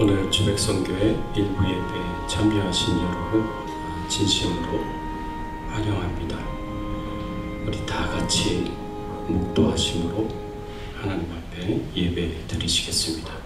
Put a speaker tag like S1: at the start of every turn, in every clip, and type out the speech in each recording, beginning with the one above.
S1: 오늘 주백성교회 일부 예배에 참여하신 여러분 진심으로 환영합니다. 우리 다 같이 묵도하심으로 하나님 앞에 예배 드리시겠습니다.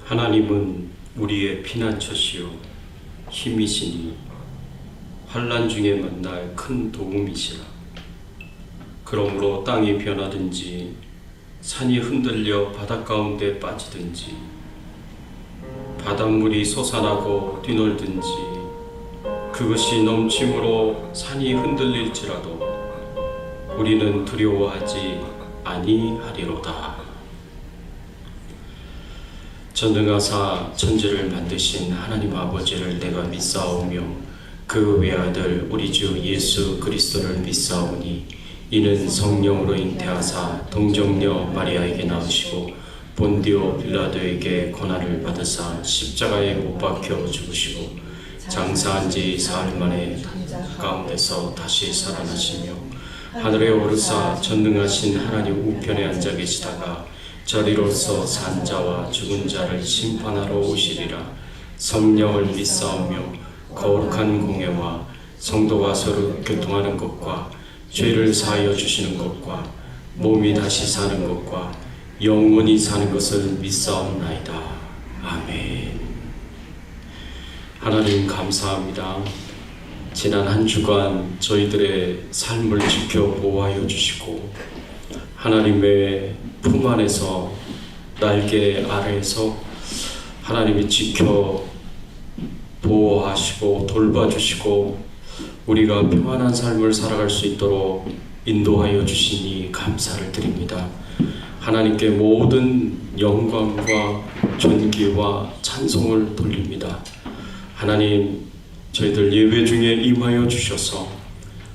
S1: 하나님은 우리의 피난처시요 힘이시니 환난 중에 만날 큰 도움이시라. 그러므로 땅이 변하든지 산이 흔들려 바닷 가운데 빠지든지 바닷물이 솟아나고 뛰놀든지 그것이 넘침으로 산이 흔들릴지라도 우리는 두려워하지 아니하리로다. 전능하사 천지를 만드신 하나님 아버지를 내가 믿사오며 그 외아들 우리 주 예수 그리스도를 믿사오니 이는 성령으로 잉태하사 동정녀 마리아에게 낳으시고 본디오 빌라도에게 고난을 받으사 십자가에 못 박혀 죽으시고 장사한 지 사흘 만에 가운데서 다시 살아나시며 하늘에 오르사 전능하신 하나님 우편에 앉아 계시다가 저리로서 산 자와 죽은 자를 심판하러 오시리라. 성령을 믿사오며 거룩한 공예와 성도가 서로 교통하는 것과 죄를 사하여 주시는 것과 몸이 다시 사는 것과 영원히 사는 것을 믿사옵나이다. 아멘. 하나님 감사합니다. 지난 한 주간 저희들의 삶을 지켜 보호하여 주시고 하나님의 품 안에서 날개 아래에서 하나님이 지켜 보호하시고 돌봐주시고 우리가 평안한 삶을 살아갈 수 있도록 인도하여 주시니 감사를 드립니다. 하나님께 모든 영광과 존귀와 찬송을 돌립니다. 하나님, 저희들 예배 중에 임하여 주셔서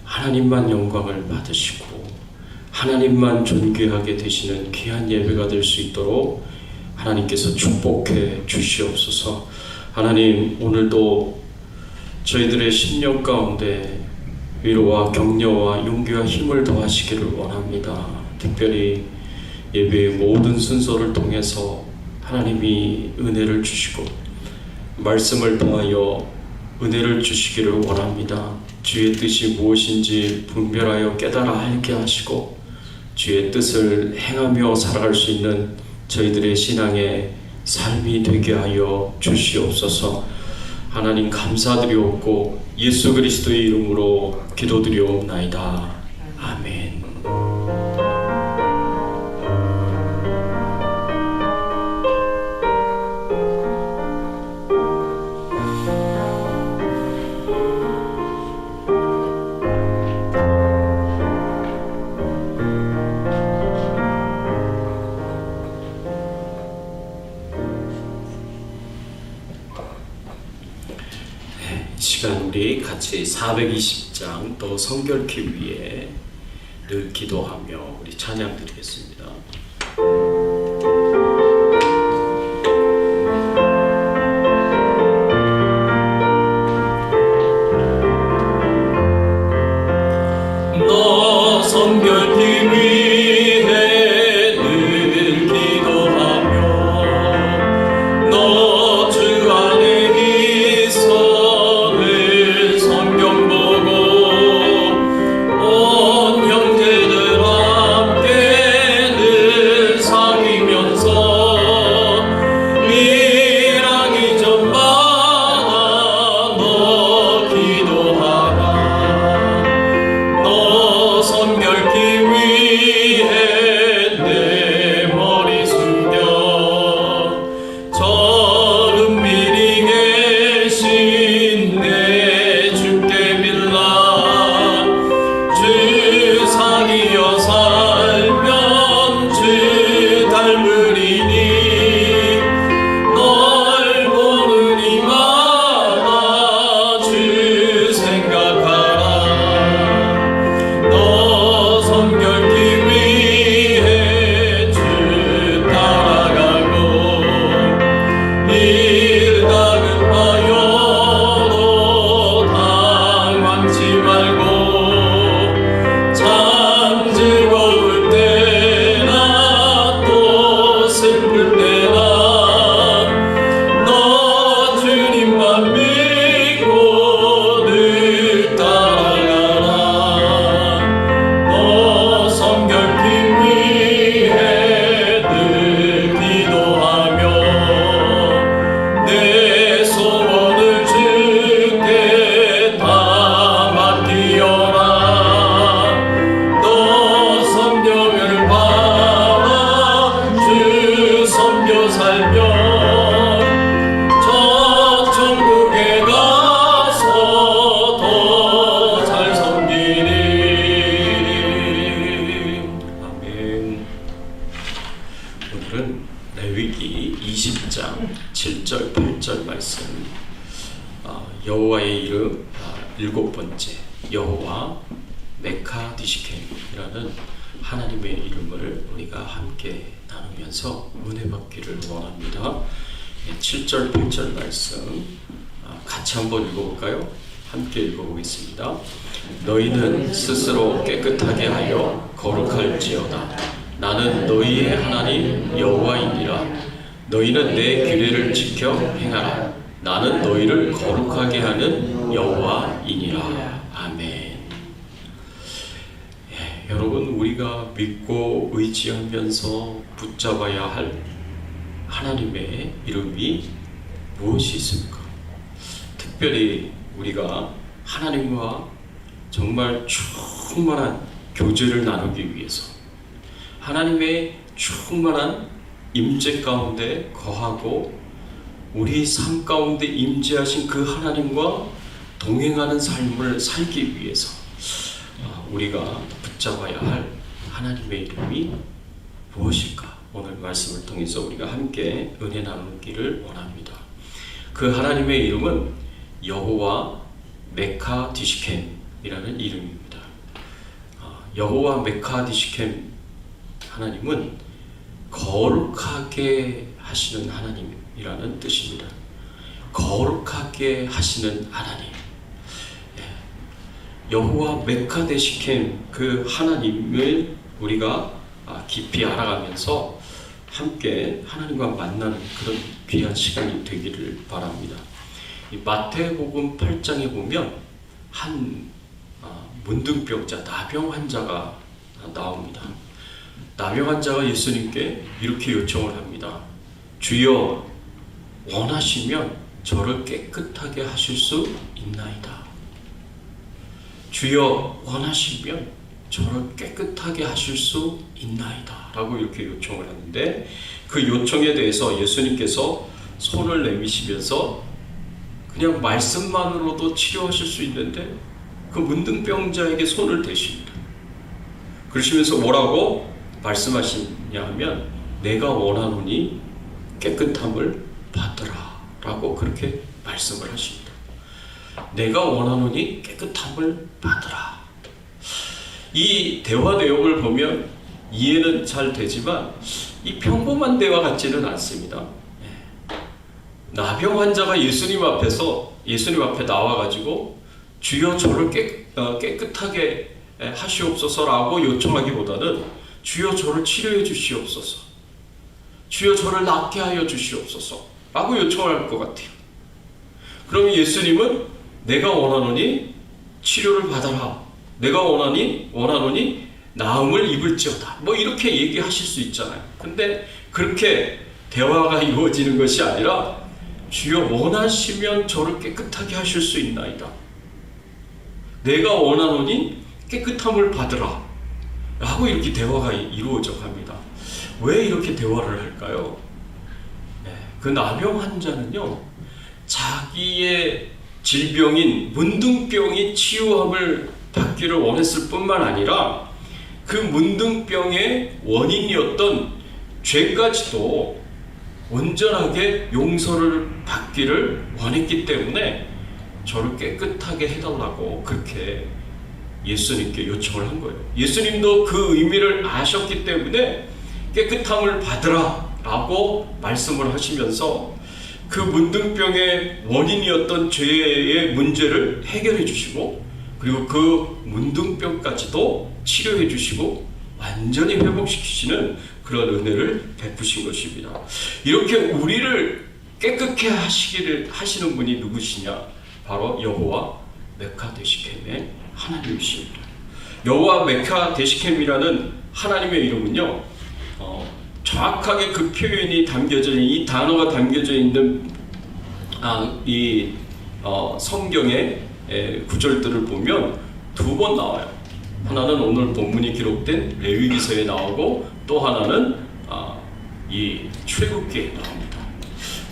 S1: 하나님만 영광을 받으시고 하나님만 존귀하게 되시는 귀한 예배가 될 수 있도록 하나님께서 축복해 주시옵소서. 하나님, 오늘도 저희들의 심령 가운데 위로와 격려와 용기와 힘을 더하시기를 원합니다. 특별히 예배의 모든 순서를 통해서 하나님이 은혜를 주시고 말씀을 통하여 은혜를 주시기를 원합니다. 주의 뜻이 무엇인지 분별하여 깨달아 알게 하시고 주의 뜻을 행하며 살아갈 수 있는 저희들의 신앙의 삶이 되게 하여 주시옵소서. 하나님 감사드리옵고 예수 그리스도의 이름으로 기도드리옵나이다. 아멘. 시간 우리 같이 420장 또 성결기 위해 늘 기도하며 우리 찬양 드리겠습니다. 너 성결기 위해 늘 기도하며 너 주 안에 있어 성경 보고 온 형제들 함께 늘 여호와의 이름 일곱 번째, 여호와 메카디시켄이라는 하나님의 이름을 우리가 함께 나누면서 은혜 받기를 원합니다. 7절 8절 말씀 같이 한번 읽어볼까요? 함께 읽어보겠습니다. 너희는 스스로 깨끗하게 하여 거룩할지어다. 나는 너희의 하나님 여호와이니라. 너희는 내 규례를 지켜 행하라. 나는 너희를 거룩하게 하는 여호와이니라. 아멘. 여러분, 우리가 믿고 의지하면서 붙잡아야 할 하나님의 이름이 무엇이 있습니까? 특별히 우리가 하나님과 정말 충만한 교제를 나누기 위해서 하나님의 충만한 임재 가운데 거하고 우리 삶 가운데 임재하신 그 하나님과 동행하는 삶을 살기 위해서 우리가 붙잡아야 할 하나님의 이름이 무엇일까? 오늘 말씀을 통해서 우리가 함께 은혜 나누기를 원합니다. 그 하나님의 이름은 여호와 메카디시켄이라는 이름입니다. 여호와 메카디시켄 하나님은 거룩하게 하시는 하나님이라는 뜻입니다. 거룩하게 하시는 하나님. 여호와 메카디시켄 그 하나님을 우리가 깊이 알아가면서 함께 하나님과 만나는 그런 귀한 시간이 되기를 바랍니다. 이 마태복음 8장에 보면 한 문둥병자, 나병 환자가 나옵니다. 나병 환자가 예수님께 이렇게 요청을 합니다. 주여, 원하시면 저를 깨끗하게 하실 수 있나이다. 주여, 원하시면 저를 깨끗하게 하실 수 있나이다 라고 이렇게 요청을 하는데, 그 요청에 대해서 예수님께서 손을 내미시면서 그냥 말씀만으로도 치료하실 수 있는데 그 문둥병자에게 손을 대십니다. 그러시면서 뭐라고 말씀하시냐 하면, 내가 원하노니 깨끗함을 받으라 라고 그렇게 말씀을 하십니다. 내가 원하노니 깨끗함을 받으라. 이 대화 내용을 보면 이해는 잘 되지만 이 평범한 대화 같지는 않습니다. 나병 환자가 예수님 앞에 나와가지고 주여 저를 깨끗하게 하시옵소서라고 요청하기보다는 주여 저를 치료해 주시옵소서, 주여 저를 낫게 하여 주시옵소서 라고 요청할 것 같아요. 그러면 예수님은 내가 원하노니 치료를 받아라, 내가 원하노니 나음을 입을지어다, 뭐 이렇게 얘기하실 수 있잖아요. 근데 그렇게 대화가 이루어지는 것이 아니라 주여 원하시면 저를 깨끗하게 하실 수 있나이다. 내가 원하노니 깨끗함을 받으라 라고 이렇게 대화가 이루어져 갑니다. 왜 이렇게 대화를 할까요? 그 나병 환자는요, 자기의 질병인 문둥병이 치유함을 받기를 원했을 뿐만 아니라 그 문둥병의 원인이었던 죄까지도 온전하게 용서를 받기를 원했기 때문에 저를 깨끗하게 해달라고 그렇게 예수님께 요청을 한 거예요. 예수님도 그 의미를 아셨기 때문에 깨끗함을 받으라 라고 말씀을 하시면서 그 문둥병의 원인이었던 죄의 문제를 해결해 주시고, 그리고 그 문둥병까지도 치료해 주시고 완전히 회복시키시는 그런 은혜를 베푸신 것입니다. 이렇게 우리를 깨끗게 하시는 분이 누구시냐? 바로 여호와 메카데시켐의 하나님이십니다. 여호와 메카데시켐이라는 하나님의 이름은요, 정확하게 그 표현이 담겨져 있는, 이 단어가 담겨져 있는 성경의 구절들을 보면 두 번 나와요. 하나는 오늘 본문이 기록된 레위기서에 나오고, 또 하나는 이 출애굽기에 나옵니다.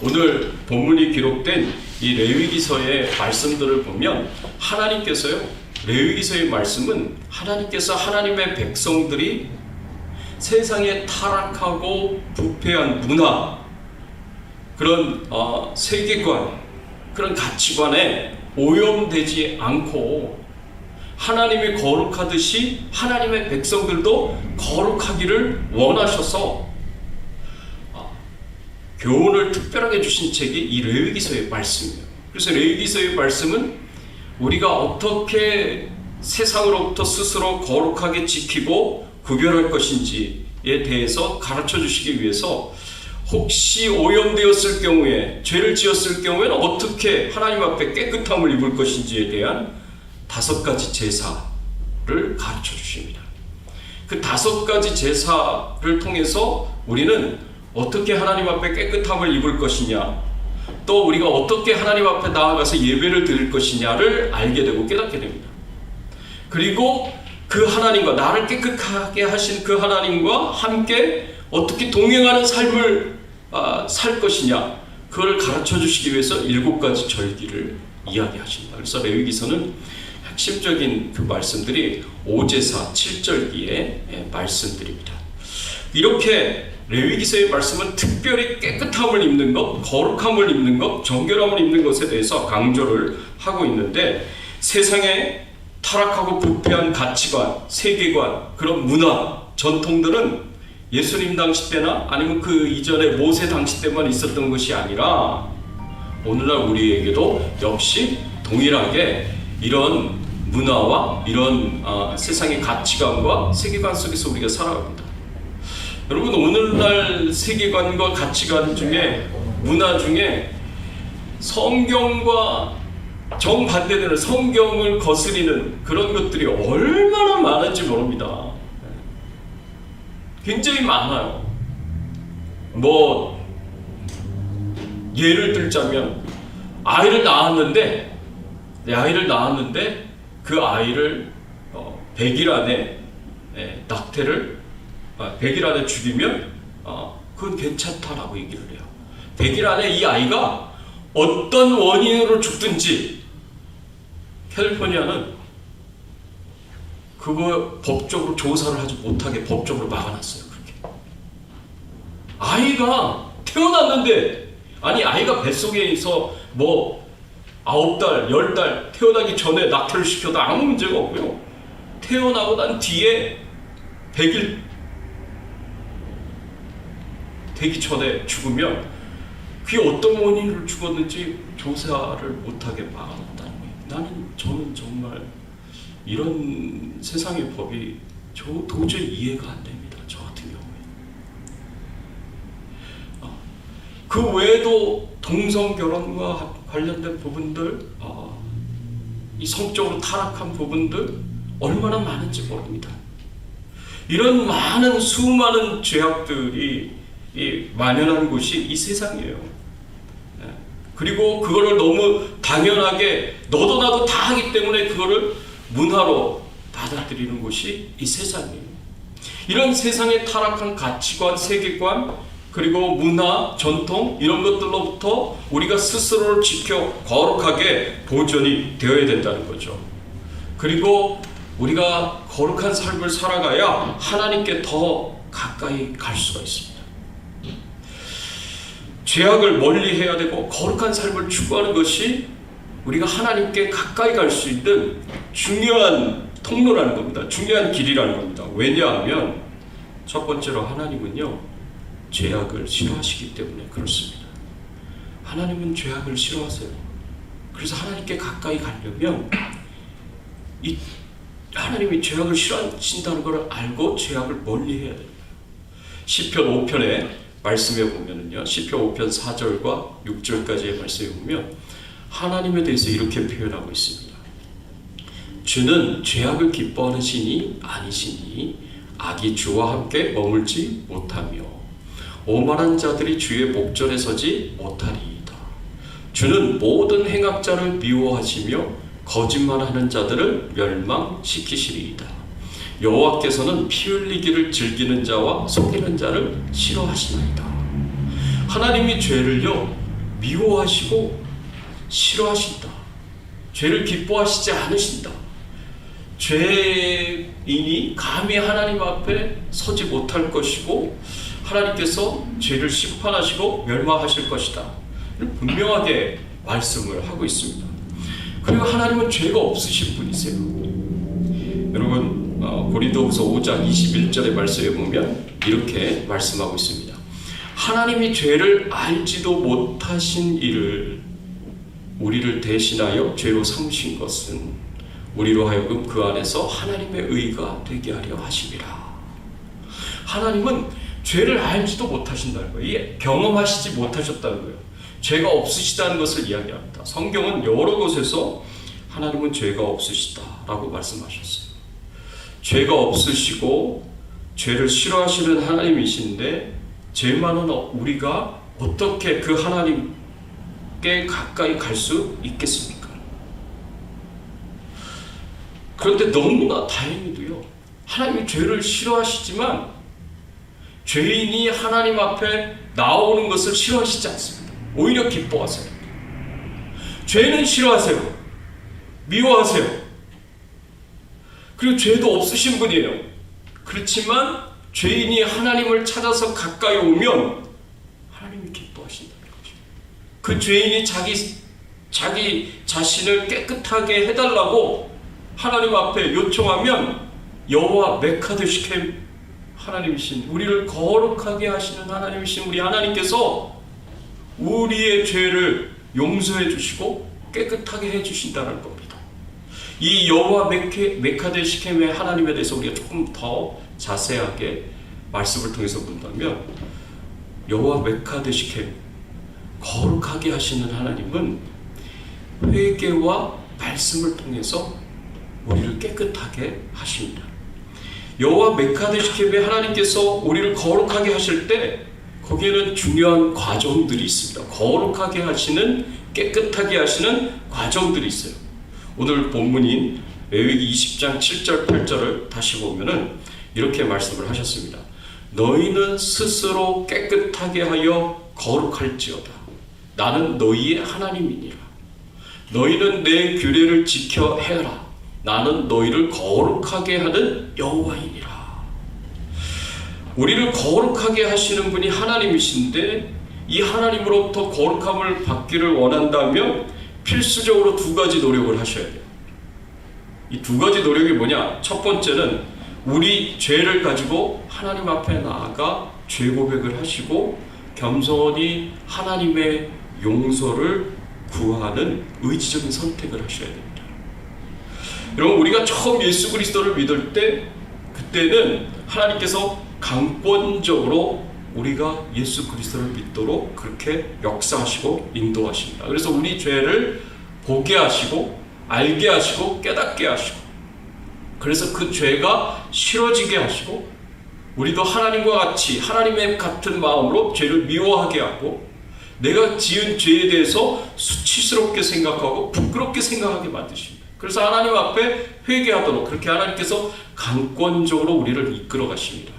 S1: 오늘 본문이 기록된 이 레위기서의 말씀들을 보면 하나님께서요, 레위기서의 말씀은 하나님께서 하나님의 백성들이 세상에 타락하고 부패한 문화, 그런 세계관, 그런 가치관에 오염되지 않고 하나님이 거룩하듯이 하나님의 백성들도 거룩하기를 원하셔서 교훈을 특별하게 주신 책이 이 레위기서의 말씀이에요. 그래서 레위기서의 말씀은 우리가 어떻게 세상으로부터 스스로 거룩하게 지키고 구별할 것인지에 대해서 가르쳐 주시기 위해서 혹시 오염되었을 경우에, 죄를 지었을 경우에는 어떻게 하나님 앞에 깨끗함을 입을 것인지에 대한 5가지 제사를 가르쳐 주십니다. 그 5가지 제사를 통해서 우리는 어떻게 하나님 앞에 깨끗함을 입을 것이냐, 또 우리가 어떻게 하나님 앞에 나아가서 예배를 드릴 것이냐를 알게 되고 깨닫게 됩니다. 그리고 그 하나님과, 나를 깨끗하게 하신 그 하나님과 함께 어떻게 동행하는 삶을 살 것이냐, 그걸 가르쳐 주시기 위해서 7가지 절기를 이야기하십니다. 그래서 레위기서는 핵심적인 그 말씀들이 5제사 7절기의 말씀들입니다. 이렇게 레위기서의 말씀은 특별히 깨끗함을 입는 것, 거룩함을 입는 것, 정결함을 입는 것에 대해서 강조를 하고 있는데, 세상에 타락하고 부패한 가치관, 세계관, 그런 문화, 전통들은 예수님 당시 때나 아니면 그 이전에 모세 당시 때만 있었던 것이 아니라 오늘날 우리에게도 역시 동일하게 이런 문화와 이런 세상의 가치관과 세계관 속에서 우리가 살아갑니다. 여러분, 오늘날 세계관과 가치관 중에, 문화 중에 성경과 정반대되는, 성경을 거스리는 그런 것들이 얼마나 많은지 모릅니다. 굉장히 많아요. 예를 들자면 아이를 낳았는데 그 아이를 100일 안에 낙태를 100일 안에 죽이면 그건 괜찮다라고 얘기를 해요. 100일 안에 이 아이가 어떤 원인으로 죽든지 캘리포니아는 그거 법적으로 조사를 하지 못하게 법적으로 막아놨어요. 그렇게 아이가 태어났는데, 아니 아이가 뱃속에서 9달, 10달 태어나기 전에 낙태를 시켜도 아무 문제가 없고요. 태어나고 난 뒤에 100일 되기 전에 죽으면 그게 어떤 원인으로 죽었는지 조사를 못하게 막아놨다는 거예요. 저는 정말 이런 세상의 법이 도저히 이해가 안 됩니다. 저 같은 경우에. 그 외에도 동성결혼과 관련된 부분들, 이 성적으로 타락한 부분들 얼마나 많은지 모릅니다. 이런 수많은 죄악들이 만연한 곳이 이 세상이에요. 그리고 그거를 너무 당연하게 너도 나도 다 하기 때문에 그거를 문화로 받아들이는 곳이 이 세상이에요. 이런 세상의 타락한 가치관, 세계관, 그리고 문화, 전통, 이런 것들로부터 우리가 스스로를 지켜 거룩하게 보존이 되어야 된다는 거죠. 그리고 우리가 거룩한 삶을 살아가야 하나님께 더 가까이 갈 수가 있습니다. 죄악을 멀리 해야 되고 거룩한 삶을 추구하는 것이 우리가 하나님께 가까이 갈 수 있는 중요한 통로라는 겁니다. 중요한 길이라는 겁니다. 왜냐하면 첫 번째로 하나님은요, 죄악을 싫어하시기 때문에 그렇습니다. 하나님은 죄악을 싫어하세요. 그래서 하나님께 가까이 가려면 하나님이 죄악을 싫어하신다는 걸 알고 죄악을 멀리 해야 돼요. 시편 5편의 말씀에 보면은요, 시편 5편 4절과 6절까지의 말씀에 보면 하나님에 대해서 이렇게 표현하고 있습니다. 주는 죄악을 기뻐하는 신이 아니시니 악이 주와 함께 머물지 못하며 오만한 자들이 주의 목전에 서지 못하리이다. 주는 모든 행악자를 미워하시며 거짓말하는 자들을 멸망시키시리이다. 여호와께서는 피 흘리기를 즐기는 자와 속이는 자를 싫어하시나이다. 하나님이 죄를요 미워하시고 싫어하신다. 죄를 기뻐하시지 않으신다. 죄인이 감히 하나님 앞에 서지 못할 것이고 하나님께서 죄를 심판하시고 멸망하실 것이다. 분명하게 말씀을 하고 있습니다. 그리고 하나님은 죄가 없으신 분이세요. 여러분 고린도후서 5장 21절의 말씀에 보면 이렇게 말씀하고 있습니다. 하나님이 죄를 알지도 못하신 이를 우리를 대신하여 죄로 삼으신 것은 우리로 하여금 그 안에서 하나님의 의가 되게 하려 하심이라. 하나님은 죄를 알지도 못하신다는 거예요. 경험하시지 못하셨다는 거예요. 죄가 없으시다는 것을 이야기합니다. 성경은 여러 곳에서 하나님은 죄가 없으시다라고 말씀하셨어요. 죄가 없으시고 죄를 싫어하시는 하나님이신데 죄 많은 우리가 어떻게 그 하나님께 가까이 갈 수 있겠습니까? 그런데 너무나 다행히도요, 하나님이 죄를 싫어하시지만 죄인이 하나님 앞에 나오는 것을 싫어하시지 않습니다. 오히려 기뻐하세요. 죄는 싫어하세요. 미워하세요. 그리고 죄도 없으신 분이에요. 그렇지만 죄인이 하나님을 찾아서 가까이 오면 하나님이 기뻐하신다는 거죠. 그 죄인이 자기 자신을 깨끗하게 해달라고 하나님 앞에 요청하면 여호와 메카드 시켐 하나님이신, 우리를 거룩하게 하시는 하나님이신 우리 하나님께서 우리의 죄를 용서해 주시고 깨끗하게 해 주신다는 겁니다. 이 여호와 메카드 시켐의 하나님에 대해서 우리가 조금 더 자세하게 말씀을 통해서 본다면, 여호와 메카드 시켐, 거룩하게 하시는 하나님은 회개와 말씀을 통해서 우리를 깨끗하게 하십니다. 여호와 메카드 시켐의 하나님께서 우리를 거룩하게 하실 때 거기에는 중요한 과정들이 있습니다. 거룩하게 하시는, 깨끗하게 하시는 과정들이 있어요. 오늘 본문인 레위기 20장 7절 8절을 다시 보면은 이렇게 말씀을 하셨습니다. 너희는 스스로 깨끗하게 하여 거룩할지어다. 나는 너희의 하나님이니라. 너희는 내 규례를 지켜 행하라. 나는 너희를 거룩하게 하는 여호와이니라. 우리를 거룩하게 하시는 분이 하나님이신데, 이 하나님으로부터 거룩함을 받기를 원한다면 필수적으로 두 가지 노력을 하셔야 돼요. 이 두 가지 노력이 뭐냐? 첫 번째는 우리 죄를 가지고 하나님 앞에 나아가 죄 고백을 하시고 겸손히 하나님의 용서를 구하는 의지적인 선택을 하셔야 됩니다. 여러분, 우리가 처음 예수 그리스도를 믿을 때, 그때는 하나님께서 강권적으로 우리가 예수 그리스도를 믿도록 그렇게 역사하시고 인도하십니다. 그래서 우리 죄를 보게 하시고 알게 하시고 깨닫게 하시고, 그래서 그 죄가 싫어지게 하시고, 우리도 하나님과 같이 하나님의 같은 마음으로 죄를 미워하게 하고, 내가 지은 죄에 대해서 수치스럽게 생각하고 부끄럽게 생각하게 만드십니다. 그래서 하나님 앞에 회개하도록 그렇게 하나님께서 강권적으로 우리를 이끌어 가십니다.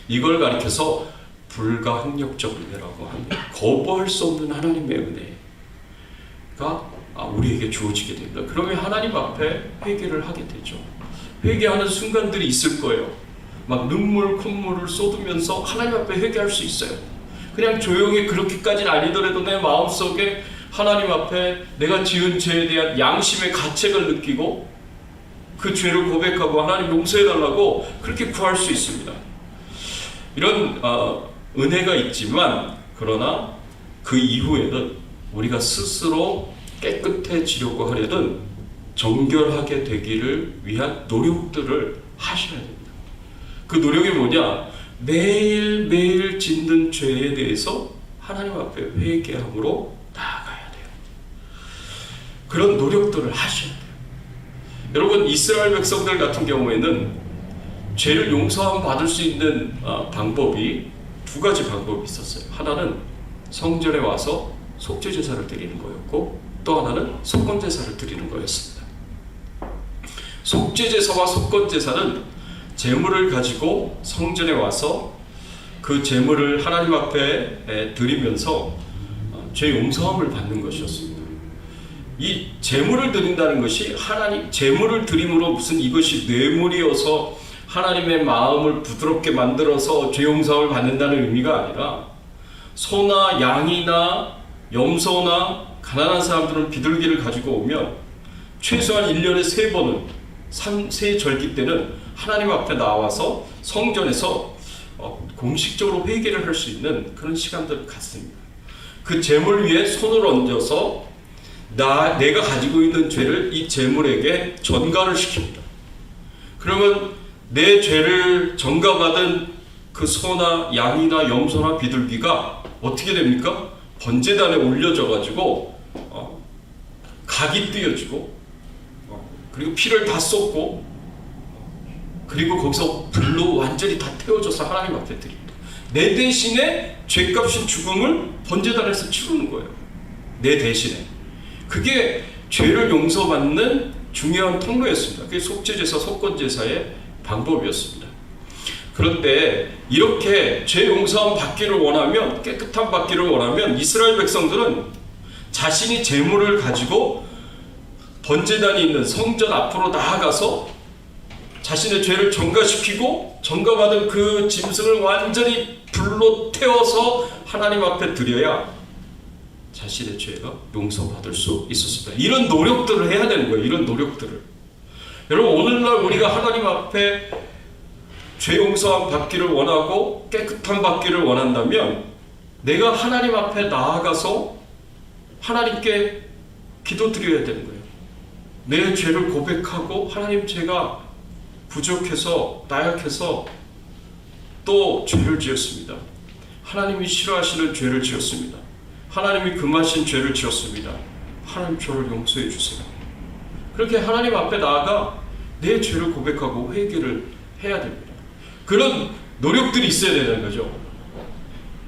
S1: 이걸 가리켜서 불가항력적 은혜라고 합니다. 거부할 수 없는 하나님의 은혜가 우리에게 주어지게 됩니다. 그러면 하나님 앞에 회개를 하게 되죠. 회개하는 순간들이 있을 거예요. 막 눈물 콧물을 쏟으면서 하나님 앞에 회개할 수 있어요. 그냥 조용히 그렇게까지는 아니더라도 내 마음속에 하나님 앞에 내가 지은 죄에 대한 양심의 가책을 느끼고 그 죄를 고백하고 하나님 용서해달라고 그렇게 구할 수 있습니다. 이런 은혜가 있지만, 그러나 그 이후에는 우리가 스스로 깨끗해지려고 하려는 정결하게 되기를 위한 노력들을 하셔야 됩니다. 그 노력이 뭐냐? 매일매일 짓는 죄에 대해서 하나님 앞에 회개함으로 나아가야 돼요. 그런 노력들을 하셔야 돼요. 여러분, 이스라엘 백성들 같은 경우에는 죄를 용서함 받을 수 있는 방법이 두 가지 방법이 있었어요. 하나는 성전에 와서 속죄제사를 드리는 거였고, 또 하나는 속건제사를 드리는 거였습니다. 속죄제사와 속건제사는 제물을 가지고 성전에 와서 그 제물을 하나님 앞에 드리면서 죄 용서함을 받는 것이었습니다. 이 제물을 드린다는 것이 제물을 드림으로 무슨 이것이 뇌물이어서 하나님의 마음을 부드럽게 만들어서 죄 용서함을 받는다는 의미가 아니라, 소나 양이나 염소나 가난한 사람들은 비둘기를 가지고 오면 최소한 1년에 3번은 세 절기 때는 하나님 앞에 나와서 성전에서 공식적으로 회개를 할 수 있는 그런 시간들을 갖습니다. 그 제물 위에 손을 얹어서 내가 가지고 있는 죄를 이 제물에게 전가를 시킵니다. 그러면 내 죄를 전가받은 그 소나 양이나 염소나 비둘기가 어떻게 됩니까? 번제단에 올려져 가지고 각이 띄어지고 그리고 피를 다 쏟고 그리고 거기서 불로 완전히 다 태워져서 하나님 앞에 드립니다. 내 대신에 죄값인 죽음을 번제단에서 치르는 거예요. 내 대신에. 그게 죄를 용서받는 중요한 통로였습니다. 그게 속죄제사, 속건제사의 방법이었습니다. 그런데 이렇게 죄 용서함 받기를 원하면, 깨끗함 받기를 원하면 이스라엘 백성들은 자신이 제물을 가지고 번제단이 있는 성전 앞으로 나아가서 자신의 죄를 전가시키고 전가받은 그 짐승을 완전히 불로 태워서 하나님 앞에 드려야 자신의 죄가 용서받을 수 있었습니다. 이런 노력들을 해야 되는 거예요. 이런 노력들을. 여러분, 오늘날 우리가 하나님 앞에 죄 용서함 받기를 원하고 깨끗함 받기를 원한다면 내가 하나님 앞에 나아가서 하나님께 기도드려야 되는 거예요. 내 죄를 고백하고 하나님, 제가 부족해서 나약해서 또 죄를 지었습니다. 하나님이 싫어하시는 죄를 지었습니다. 하나님이 금하신 죄를 지었습니다. 하나님, 저를 용서해 주세요. 그렇게 하나님 앞에 나아가 내 죄를 고백하고 회개를 해야 됩니다. 그런 노력들이 있어야 되는 거죠.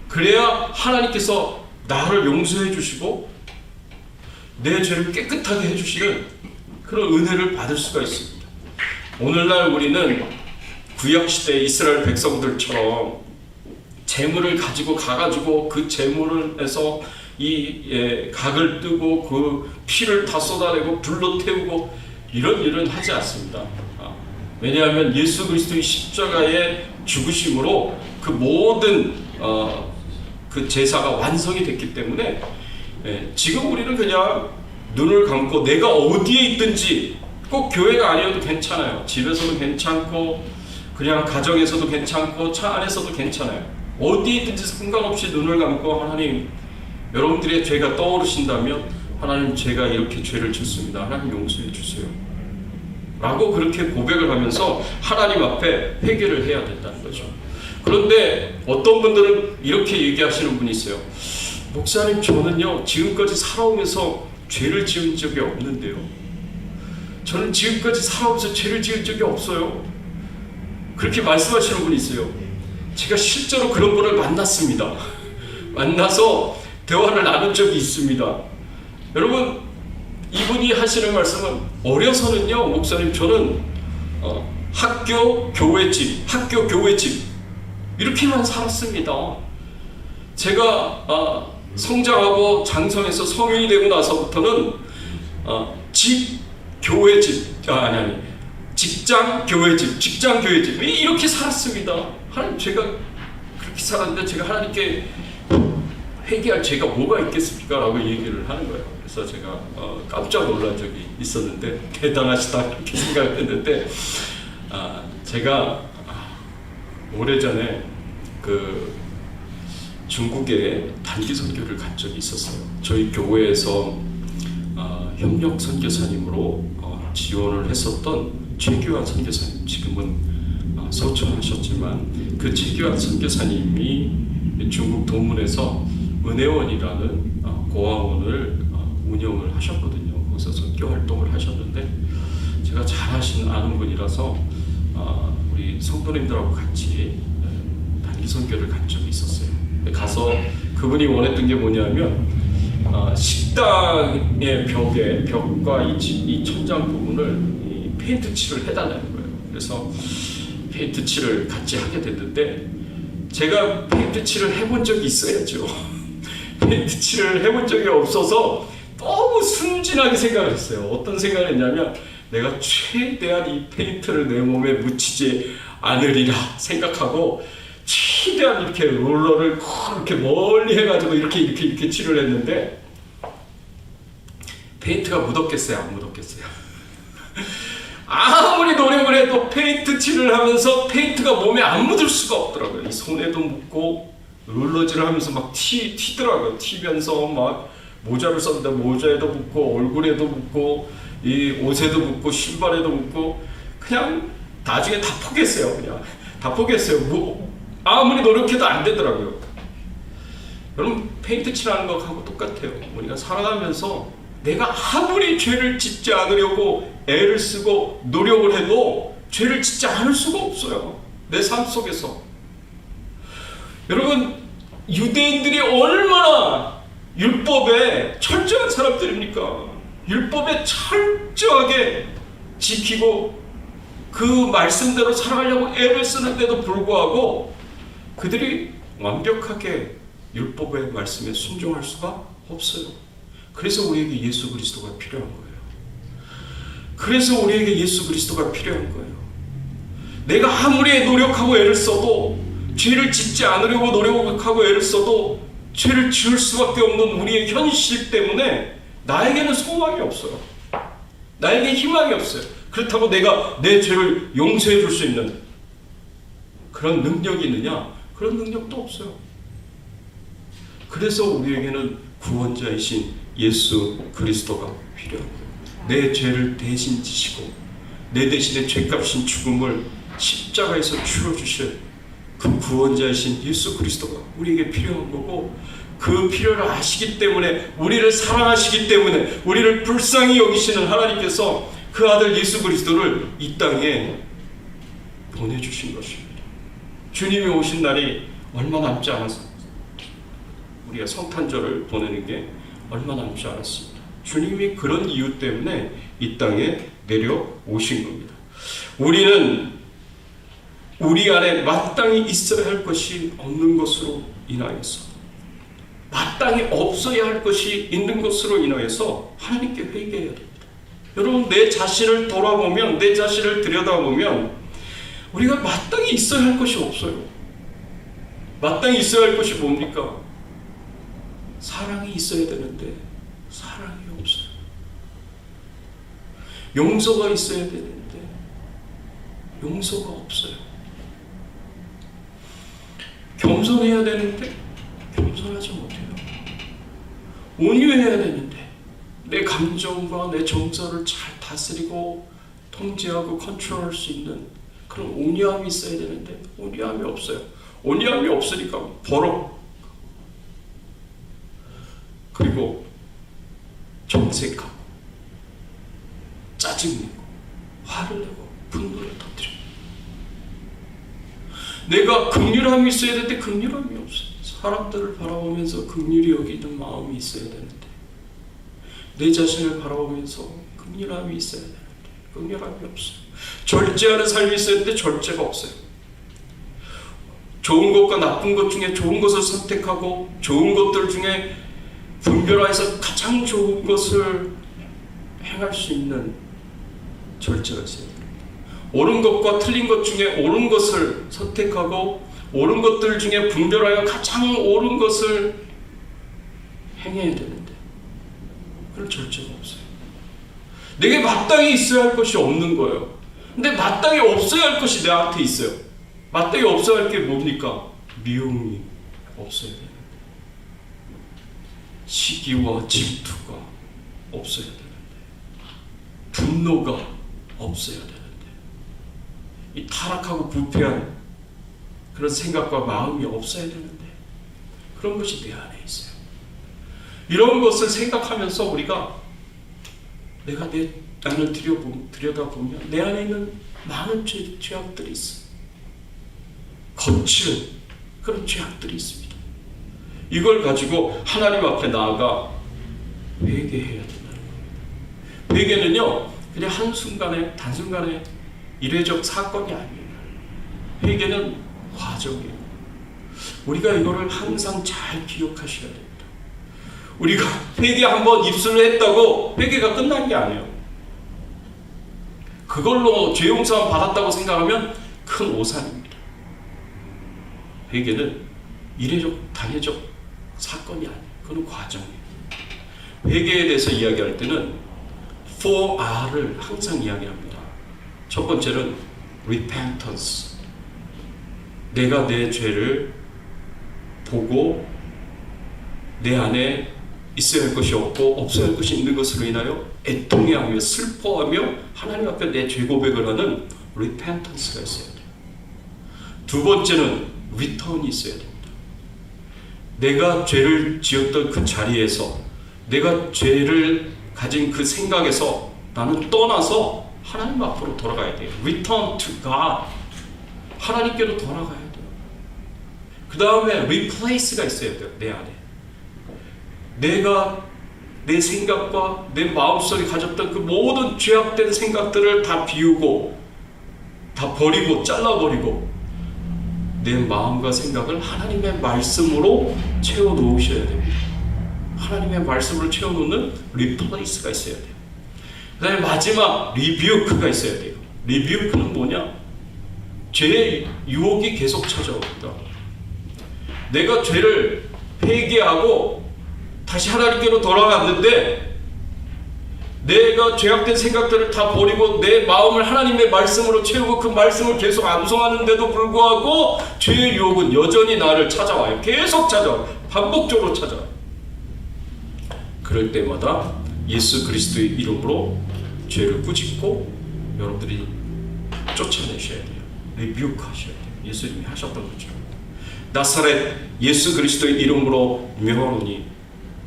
S1: 그래야 하나님께서 나를 용서해 주시고 내 죄를 깨끗하게 해주시는 그런 은혜를 받을 수가 있습니다. 오늘날 우리는 구약시대 이스라엘 백성들처럼 재물을 가지고 가가지고 그 재물에서 각을 뜨고 그 피를 다 쏟아내고 불로 태우고 이런 일은 하지 않습니다. 왜냐하면 예수 그리스도의 십자가의 죽으심으로 그 모든 그 제사가 완성이 됐기 때문에 지금 우리는 그냥 눈을 감고 내가 어디에 있든지, 꼭 교회가 아니어도 괜찮아요. 집에서도 괜찮고 그냥 가정에서도 괜찮고 차 안에서도 괜찮아요. 어디에 있든지 상관없이 눈을 감고, 하나님, 여러분들의 죄가 떠오르신다면 하나님, 제가 이렇게 죄를 짓습니다. 하나님, 용서해 주세요. 라고 그렇게 고백을 하면서 하나님 앞에 회개를 해야 된다는 거죠. 그런데 어떤 분들은 이렇게 얘기하시는 분이 있어요. 목사님, 저는요 지금까지 살아오면서 죄를 지은 적이 없는데요. 저는 지금까지 살아오면서 죄를 지은 적이 없어요. 그렇게 말씀하시는 분이 있어요. 제가 실제로 그런 분을 만났습니다. 만나서 대화를 나눈 적이 있습니다. 여러분, 이분이 하시는 말씀은, 어려서는요 목사님, 저는 학교, 교회, 집, 학교, 교회, 집 이렇게만 살았습니다. 제가 성장하고 장성해서 성인이 되고 나서부터는 집, 교회, 집, 직장, 교회, 집, 직장, 교회, 집 이렇게 살았습니다. 하나님, 제가 그렇게 살았는데 제가 하나님께 회개할 죄가 뭐가 있겠습니까? 라고 얘기를 하는 거예요. 그래서 제가 깜짝 놀란 적이 있었는데, 대단하시다 이렇게 생각했는데, 제가 오래전에 그 중국에 단기 선교를 간 적이 있었어요. 저희 교회에서 협력 선교사님으로 지원을 했었던 최규환 선교사님, 지금은 소천하셨지만 그 최규환 선교사님이 중국 도문에서 은혜원이라는 고아원을 운영을 하셨거든요. 거기서 선교 활동을 하셨는데, 제가 잘 아는 분이라서 우리 성도님들하고 같이 단기 선교를 간 적이 있었어요. 가서 그분이 원했던 게 뭐냐면 식당의 벽과 이 천장 부분을 페인트 칠을 해달라는 거예요. 그래서 페인트 칠을 같이 하게 됐는데, 제가 페인트 칠을 해본 적이 있어야죠. 페인트 칠을 해본 적이 없어서 너무 순진하게 생각을 했어요. 어떤 생각을 했냐면, 내가 최대한 이 페인트를 내 몸에 묻히지 않으리라 생각하고 최대한 이렇게 롤러를 이렇게 멀리 해가지고 이렇게 칠을 했는데, 페인트가 묻었겠어요? 안 묻었겠어요? 아무리 노력을 해도 페인트 칠을 하면서 페인트가 몸에 안 묻을 수가 없더라고요. 이 손에도 묻고 롤러질을 하면서 막 튀더라고요. 튀면서 막 모자를 썼는데 모자에도 묻고 얼굴에도 묻고 이 옷에도 묻고 신발에도 묻고 그냥 나중에 다 포기했어요. 그냥 다 포기했어요. 아무리 노력해도 안 되더라고요. 여러분 페인트 칠하는 것하고 똑같아요. 우리가 살아가면서 내가 아무리 죄를 짓지 않으려고 애를 쓰고 노력을 해도 죄를 짓지 않을 수가 없어요. 내 삶 속에서. 여러분 유대인들이 얼마나 율법에 철저한 사람들입니까? 율법에 철저하게 지키고 그 말씀대로 살아가려고 애를 쓰는데도 불구하고 그들이 완벽하게 율법의 말씀에 순종할 수가 없어요. 그래서 우리에게 예수 그리스도가 필요한 거예요. 그래서 우리에게 예수 그리스도가 필요한 거예요. 내가 아무리 노력하고 애를 써도 죄를 짓지 않으려고 노력하고 애를 써도 죄를 지을 수밖에 없는 우리의 현실 때문에 나에게는 소망이 없어요. 나에게 희망이 없어요. 그렇다고 내가 내 죄를 용서해 줄 수 있는 그런 능력이 있느냐? 그런 능력도 없어요. 그래서 우리에게는 구원자이신 예수 그리스도가 필요한 거예요. 내 죄를 대신 지시고 내 대신에 죄값인 죽음을 십자가에서 치러주실 그 구원자이신 예수 그리스도가 우리에게 필요한 거고, 그 필요를 아시기 때문에, 우리를 사랑하시기 때문에, 우리를 불쌍히 여기시는 하나님께서 그 아들 예수 그리스도를 이 땅에 보내주신 것입니다. 주님이 오신 날이 얼마 남지 않았습니다. 우리가 성탄절을 보내는 게 얼마 남지 않았습니다. 주님이 그런 이유 때문에 이 땅에 내려오신 겁니다. 우리는 우리 안에 마땅히 있어야 할 것이 없는 것으로 인하여서, 마땅히 없어야 할 것이 있는 것으로 인하여서 하나님께 회개해야 됩니다. 여러분, 내 자신을 돌아보면, 내 자신을 들여다보면 우리가 마땅히 있어야 할 것이 없어요. 마땅히 있어야 할 것이 뭡니까? 사랑이 있어야 되는데 사랑이 없어요. 용서가 있어야 되는데 용서가 없어요. 겸손해야 되는데 겸손하지 못해요. 온유해야 되는데 내 감정과 내 정서를 잘 다스리고 통제하고 컨트롤할 수 있는 그런 온유함이 있어야 되는데 온유함이 없어요. 온유함이 없으니까 버럭, 그리고 정색하고 짜증내고 화를 내고 분노를 터뜨려. 내가 긍휼함이 있어야 되는데 긍휼함이 없어요. 사람들을 바라보면서 긍휼히 여기는 마음이 있어야 되는데, 내 자신을 바라보면서 긍휼함이 있어야 되는데 긍휼함이 없어요. 절제하는 삶이 있어야 되는데 절제가 없어요. 좋은 것과 나쁜 것 중에 좋은 것을 선택하고 좋은 것들 중에 분별해서 가장 좋은 것을 행할 수 있는 절제가 있어야 됩니다. 옳은 것과 틀린 것 중에 옳은 것을 선택하고 옳은 것들 중에 분별하여 가장 옳은 것을 행해야 되는데 그런 절제가 없어요. 내게 마땅히 있어야 할 것이 없는 거예요. 근데 마땅히 없어야 할 것이 내한테 있어요. 마땅히 없어야 할 게 뭡니까? 미움이 없어야 되는데, 시기와 질투가 없어야 되는데, 분노가 없어야 되는데, 이 타락하고 부패한 그런 생각과 마음이 없어야 되는데 그런 것이 내 안에 있어요. 이런 것을 생각하면서 우리가 내가 내 안을 들여다보면 내 안에 있는 많은 죄악들이 있어요. 거칠은 그런 죄악들이 있습니다. 이걸 가지고 하나님 앞에 나아가 회개해야 된다는 겁니다. 회개는요, 그냥 한순간에, 단순간에 이례적 사건이 아니에요. 회개는 과정이에요. 우리가 이거를 항상 잘 기억하셔야 됩니다. 우리가 회개 한번 입술을 했다고 회개가 끝난 게 아니에요. 그걸로 죄 용서 받았다고 생각하면 큰 오산입니다. 회개는 이례적, 단회적 사건이 아니에요. 그건 과정이에요. 회개에 대해서 이야기할 때는 4R을 항상 이야기합니다. 첫 번째는 repentance. 내가 내 죄를 보고 내 안에 있어야 할 것이 없고 없어야 할 것이 있는 것으로 인하여 애통해하며 슬퍼하며 하나님 앞에 내 죄 고백을 하는 repentance가 있어야 돼요. 두 번째는 return이 있어야 됩니다. 내가 죄를 지었던 그 자리에서, 내가 죄를 가진 그 생각에서 나는 떠나서 하나님 앞으로 돌아가야 돼요. Return to God. 하나님께로 돌아가야 돼요. 그 다음에 replace가 있어야 돼요. 내 안에. 내가 내 생각과 내 마음속에 가졌던 그 모든 죄악된 생각들을 다 비우고 다 버리고 잘라버리고 내 마음과 생각을 하나님의 말씀으로 채워놓으셔야 됩니다. 하나님의 말씀으로 채워놓는 replace가 있어야 돼요. 그 다음에 마지막 rebuke가 있어야 돼요. rebuke는 뭐냐? 죄의 유혹이 계속 찾아옵니다. 내가 죄를 회개하고 다시 하나님께로 돌아갔는데 내가 죄악된 생각들을 다 버리고 내 마음을 하나님의 말씀으로 채우고 그 말씀을 계속 암송하는데도 불구하고 죄의 유혹은 여전히 나를 찾아와요. 계속 찾아와요. 반복적으로 찾아와요. 그럴 때마다 예수 그리스도의 이름으로 죄를 꾸짖고 여러분들이 쫓아내셔야 돼요. 리뷰크 하셔야 돼요. 예수님이 하셨던 것처럼. 나사렛 예수 그리스도의 이름으로 명하노니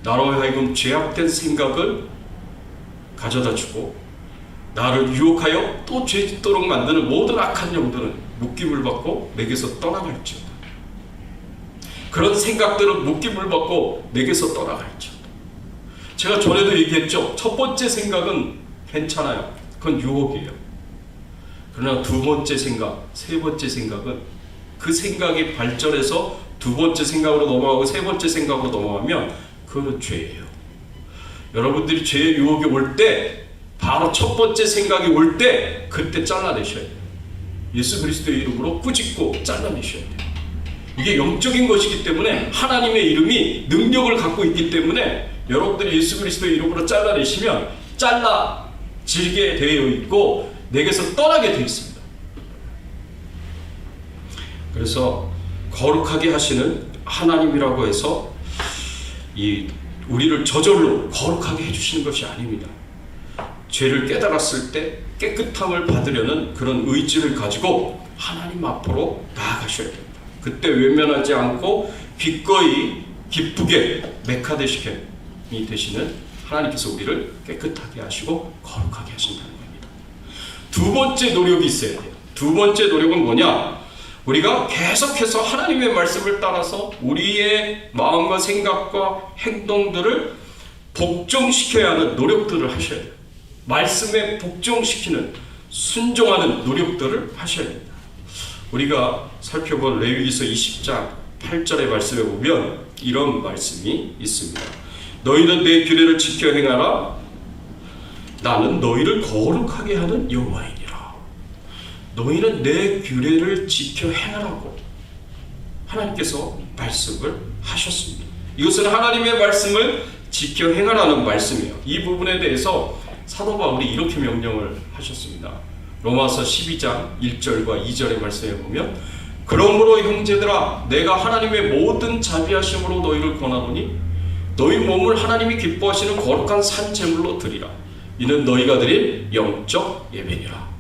S1: 나로 하여금 죄악된 생각을 가져다 주고 나를 유혹하여 또 죄 짓도록 만드는 모든 악한 영들은 묶임을 받고 내게서 떠나갈지어다. 그런 생각들은 묶임을 받고 내게서 떠나갈지어다. 제가 전에도 얘기했죠. 첫 번째 생각은 괜찮아요. 그건 유혹이에요. 그러나 두 번째 생각, 세 번째 생각은 그 생각이 발전해서 두 번째 생각으로 넘어가고 세 번째 생각으로 넘어가면 그건 죄예요. 여러분들이 죄의 유혹이 올 때 바로 첫 번째 생각이 올 때 그때 잘라내셔야 돼요. 예수 그리스도의 이름으로 꾸짖고 잘라내셔야 돼요. 이게 영적인 것이기 때문에 하나님의 이름이 능력을 갖고 있기 때문에 여러분들이 예수 그리스도의 이름으로 잘라내시면 잘라지게 되어 있고 내게서 떠나게 되어 있습니다. 그래서 거룩하게 하시는 하나님이라고 해서 우리를 저절로 거룩하게 해주시는 것이 아닙니다. 죄를 깨달았을 때 깨끗함을 받으려는 그런 의지를 가지고 하나님 앞으로 나아가셔야 됩니다. 그때 외면하지 않고 기꺼이 기쁘게 메카데시켄이 되시는 하나님께서 우리를 깨끗하게 하시고 거룩하게 하신다는 겁니다. 두 번째 노력이 있어야 돼요. 두 번째 노력은 뭐냐? 우리가 계속해서 하나님의 말씀을 따라서 우리의 마음과 생각과 행동들을 복종시켜야 하는 노력들을 하셔야 돼요. 말씀에 복종시키는 순종하는 노력들을 하셔야 됩니다. 우리가 살펴본 레위기서 20장 8절의 말씀에 보면 이런 말씀이 있습니다. 너희는 내 규례를 지켜 행하라. 나는 너희를 거룩하게 하는 여호와이니라. 너희는 내 규례를 지켜 행하라고 하나님께서 말씀을 하셨습니다. 이것은 하나님의 말씀을 지켜 행하라는 말씀이에요. 이 부분에 대해서 사도 바울이 이렇게 명령을 하셨습니다. 로마서 12장 1절과 2절의 말씀에 보면 그러므로 형제들아 내가 하나님의 모든 자비하심으로 너희를 권하노니 너희 몸을 하나님이 기뻐하시는 거룩한 산 제물로 드리라. 이는 너희가 드릴 영적 예배니라.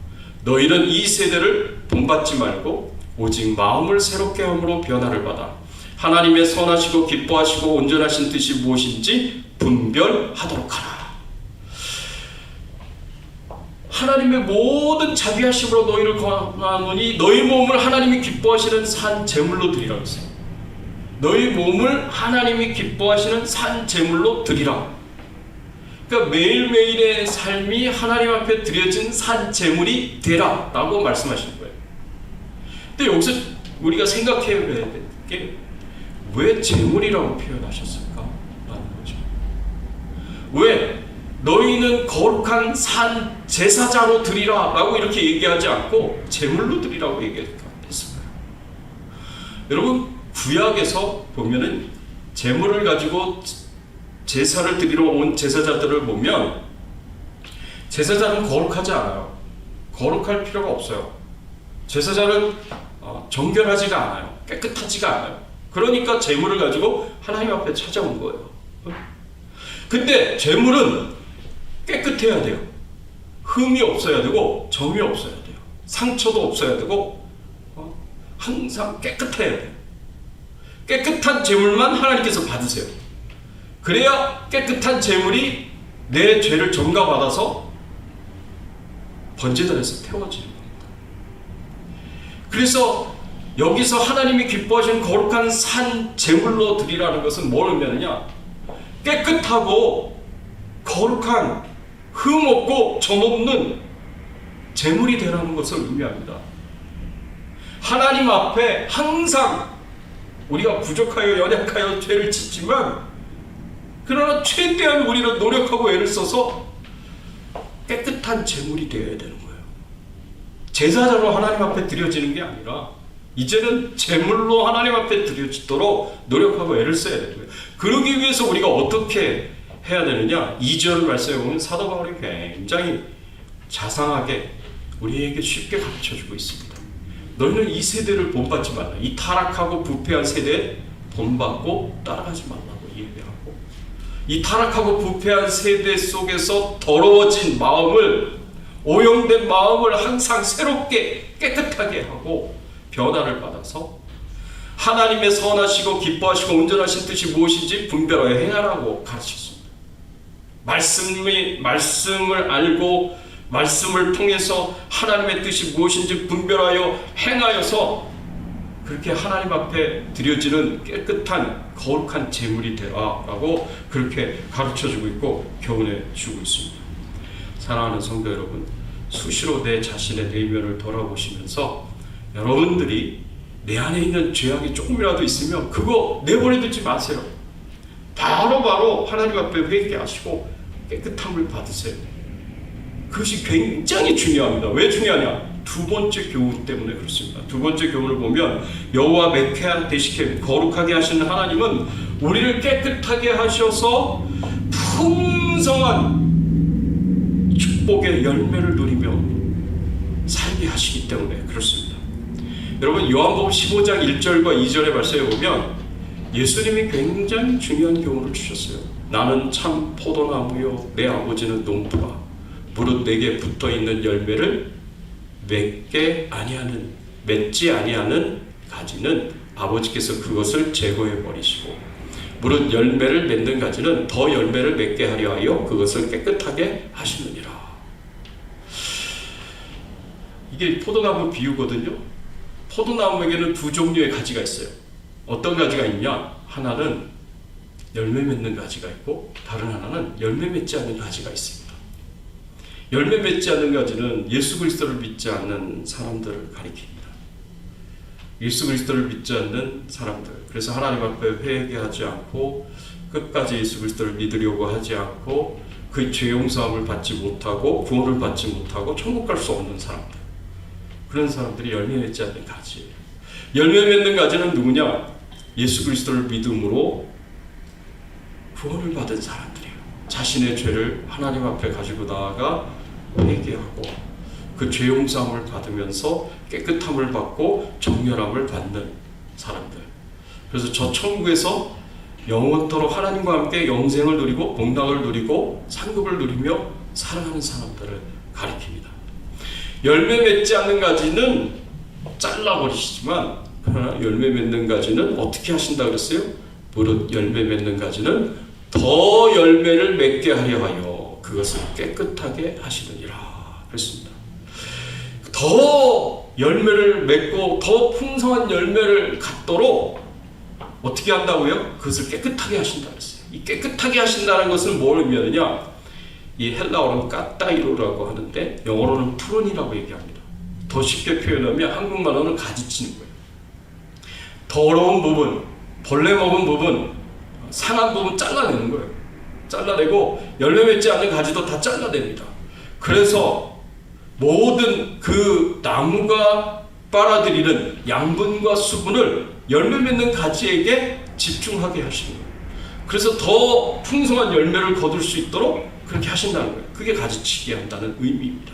S1: 너희는 이 세대를 본받지 말고 오직 마음을 새롭게 함으로 변화를 받아 하나님의 선하시고 기뻐하시고 온전하신 뜻이 무엇인지 분별하도록 하라. 하나님의 모든 자비하심으로 너희를 권하노니 너희 몸을 하나님이 기뻐하시는 산 제물로 드리라 했어요. 너희 몸을 하나님이 기뻐하시는 산 제물로 드리라. 그러니까 매일매일의 삶이 하나님 앞에 드려진 산 제물이 되라 라고 말씀하시는 거예요. 근데 여기서 우리가 생각해야 될 게 왜 제물이라고 표현하셨을까? 라는 거죠. 왜 너희는 거룩한 산 제사자로 드리라 라고 이렇게 얘기하지 않고 제물로 드리라고 얘기했을까요? 여러분 구약에서 보면은 제물을 가지고 제사를 드리러 온 제사자들을 보면 제사자는 거룩하지 않아요. 거룩할 필요가 없어요. 제사자는 정결하지가 않아요. 깨끗하지가 않아요. 그러니까 제물을 가지고 하나님 앞에 찾아온 거예요. 근데 제물은 깨끗해야 돼요. 흠이 없어야 되고 점이 없어야 돼요. 상처도 없어야 되고 항상 깨끗해야 돼요. 깨끗한 제물만 하나님께서 받으세요. 그래야 깨끗한 제물이 내 죄를 전가받아서 번제단에서 태워지는 겁니다. 그래서 여기서 하나님이 기뻐하시는 거룩한 산 제물로 드리라는 것은 뭘 의미하느냐? 깨끗하고 거룩한 흠 없고 점 없는 제물이 되라는 것을 의미합니다. 하나님 앞에 항상 우리가 부족하여 연약하여 죄를 짓지만 그러나 최대한 우리는 노력하고 애를 써서 깨끗한 제물이 되어야 되는 거예요. 제사자로 하나님 앞에 드려지는 게 아니라 이제는 제물로 하나님 앞에 드려지도록 노력하고 애를 써야 되는 거예요. 그러기 위해서 우리가 어떻게 해야 되느냐? 2절 말씀에 보면 사도 바울이 굉장히 자상하게 우리에게 쉽게 가르쳐주고 있습니다. 너희는 이 세대를 본받지 말라. 이 타락하고 부패한 세대에 본받고 따라가지 말라고 얘기하고, 이 타락하고 부패한 세대 속에서 더러워진 마음을, 오염된 마음을 항상 새롭게 깨끗하게 하고 변화를 받아서 하나님의 선하시고 기뻐하시고 온전하신 뜻이 무엇인지 분별하여 행하라고 가르쳤습니다. 말씀을 알고 말씀을 통해서 하나님의 뜻이 무엇인지 분별하여 행하여서 그렇게 하나님 앞에 드려지는 깨끗한 거룩한 제물이 되라라고 그렇게 가르쳐주고 있고 교훈해 주고 있습니다. 사랑하는 성도 여러분, 수시로 내 자신의 내면을 돌아보시면서 여러분들이 내 안에 있는 죄악이 조금이라도 있으면 그거 내버려두지 마세요. 바로 하나님 앞에 회개하시고 깨끗함을 받으세요. 그것이 굉장히 중요합니다. 왜 중요하냐? 두 번째 교훈 때문에 그렇습니다. 두 번째 교훈을 보면 여호와 메케아 데시케 거룩하게 하시는 하나님은 우리를 깨끗하게 하셔서 풍성한 축복의 열매를 누리며 살게 하시기 때문에 그렇습니다. 여러분, 요한복음 15장 1절과 2절의 말씀에 보면 예수님이 굉장히 중요한 교훈을 주셨어요. 나는 참 포도나무요 내 아버지는 농부가 무릇 내게 붙어있는 열매를 맺지 아니하는 가지는 아버지께서 그것을 제거해 버리시고 무릇 열매를 맺는 가지는 더 열매를 맺게 하려 하여 그것을 깨끗하게 하시느니라. 이게 포도나무 비유거든요. 포도나무에게는 두 종류의 가지가 있어요. 어떤 가지가 있냐? 하나는 열매 맺는 가지가 있고 다른 하나는 열매 맺지 않는 가지가 있습니다. 열매 맺지 않는 가지는 예수 그리스도를 믿지 않는 사람들을 가리킵니다. 예수 그리스도를 믿지 않는 사람들. 그래서 하나님 앞에 회개하지 않고 끝까지 예수 그리스도를 믿으려고 하지 않고 그 죄 용서함을 받지 못하고 구원을 받지 못하고 천국 갈 수 없는 사람들. 그런 사람들이 열매 맺지 않는 가지예요. 열매 맺는 가지는 누구냐? 예수 그리스도를 믿음으로 구원을 받은 사람들이에요. 자신의 죄를 하나님 앞에 가지고 나아가 회개하고 그 죄 용서함을 받으면서 깨끗함을 받고 정결함을 받는 사람들. 그래서 저 천국에서 영원토록 하나님과 함께 영생을 누리고 복락을 누리고 상급을 누리며 살아가는 사람들을 가리킵니다. 열매 맺지 않는 가지는 잘라버리시지만 그러나 열매 맺는 가지는 어떻게 하신다 그랬어요? 무릇 열매 맺는 가지는 더 열매를 맺게 하려 하여 그것을 깨끗하게 하시느니라 그랬습니다. 더 열매를 맺고 더 풍성한 열매를 갖도록 어떻게 한다고요? 그것을 깨끗하게 하신다 그랬어요. 이 깨끗하게 하신다는 것은 뭘 의미하느냐? 이 헬라어로는 까따이로라고 하는데 영어로는 푸른이라고 얘기합니다. 더 쉽게 표현하면 한국말로는 가지치는 거예요. 더러운 부분, 벌레 먹은 부분, 상한 부분 잘라내는 거예요. 잘라내고 열매 맺지 않는 가지도 다 잘라냅니다. 그래서 모든 그 나무가 빨아들이는 양분과 수분을 열매 맺는 가지에게 집중하게 하시는 거예요. 그래서 더 풍성한 열매를 거둘 수 있도록 그렇게 하신다는 거예요. 그게 가지치기 한다는 의미입니다.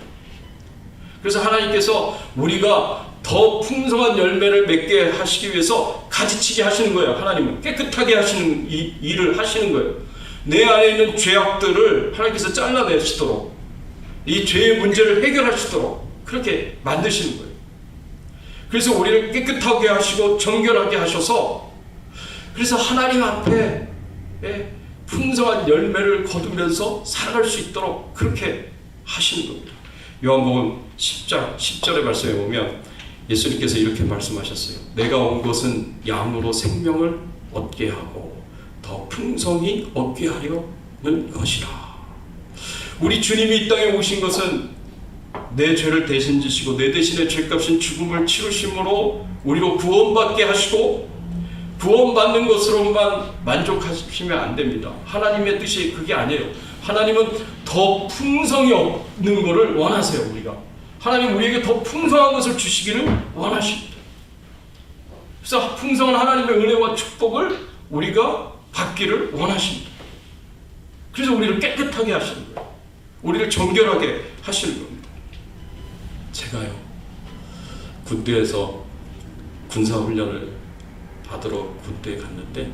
S1: 그래서 하나님께서 우리가 더 풍성한 열매를 맺게 하시기 위해서 가지치기 하시는 거예요. 하나님은 깨끗하게 하시는 이 일을 하시는 거예요. 내 안에 있는 죄악들을 하나님께서 잘라내시도록, 이 죄의 문제를 해결하시도록 그렇게 만드시는 거예요. 그래서 우리를 깨끗하게 하시고 정결하게 하셔서, 그래서 하나님 앞에 풍성한 열매를 거두면서 살아갈 수 있도록 그렇게 하시는 겁니다. 요한복음 10절의 말씀에 보면 예수님께서 이렇게 말씀하셨어요. 내가 온 것은 양으로 생명을 얻게 하고 더 풍성히 얻게 하려는 것이라. 우리 주님이 이 땅에 오신 것은 내 죄를 대신 지시고 내 대신에 죄값인 죽음을 치르심으로 우리로 구원받게 하시고, 구원받는 것으로만 만족하시면 안 됩니다. 하나님의 뜻이 그게 아니에요. 하나님은 더 풍성히 얻는 것을 원하세요. 우리가 하나님 우리에게 더 풍성한 것을 주시기를 원하십니다. 그래서 풍성한 하나님의 은혜와 축복을 우리가 받기를 원하십니다. 그래서 우리를 깨끗하게 하시는 거예요. 우리를 정결하게 하시는 겁니다. 제가요, 군대에서 군사훈련을 받으러 군대에 갔는데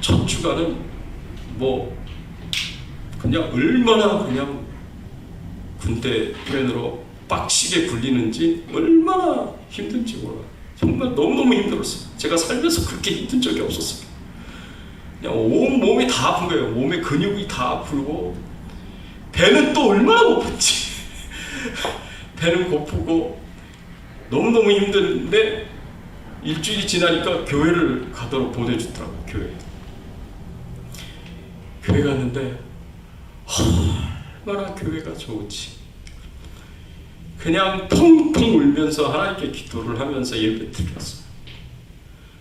S1: 첫 주간은 그냥 얼마나 그냥 군대 표현으로 빡시게 굴리는지 얼마나 힘든지 몰라요. 정말 너무너무 힘들었어요. 제가 살면서 그렇게 힘든 적이 없었어요. 그냥 온 몸이 다 아픈 거예요. 몸의 근육이 다 아프고, 배는 또 얼마나 고픈지 배는 고프고 너무너무 힘든데 일주일이 지나니까 교회를 가도록 보내주더라고요. 교회 갔는데 얼마나 교회가 좋은지, 그냥 펑펑 울면서 하나님께 기도를 하면서 예배 드렸어요.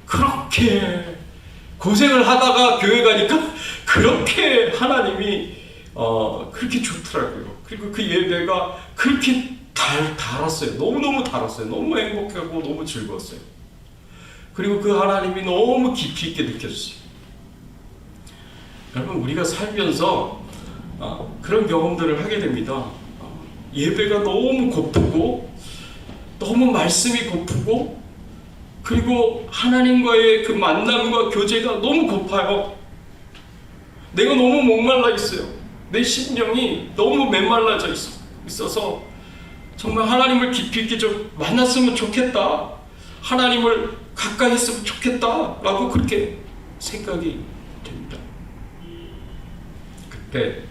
S1: 그렇게 고생을 하다가 교회 가니까 그렇게 하나님이 그렇게 좋더라고요. 그리고 그 예배가 그렇게 달았어요. 너무너무 달았어요. 너무 행복하고 너무 즐거웠어요. 그리고 그 하나님이 너무 깊이 있게 느껴졌어요. 여러분, 우리가 살면서 그런 경험들을 하게 됩니다. 예배가 너무 고프고, 너무 말씀이 고프고, 그리고 하나님과의 그 만남과 교제가 너무 고파요. 내가 너무 목말라 있어요. 내 심령이 너무 메말라져 있어서 정말 하나님을 깊이 있게 좀 만났으면 좋겠다, 하나님을 가까이 했으면 좋겠다 라고 그렇게 생각이 됩니다. 그때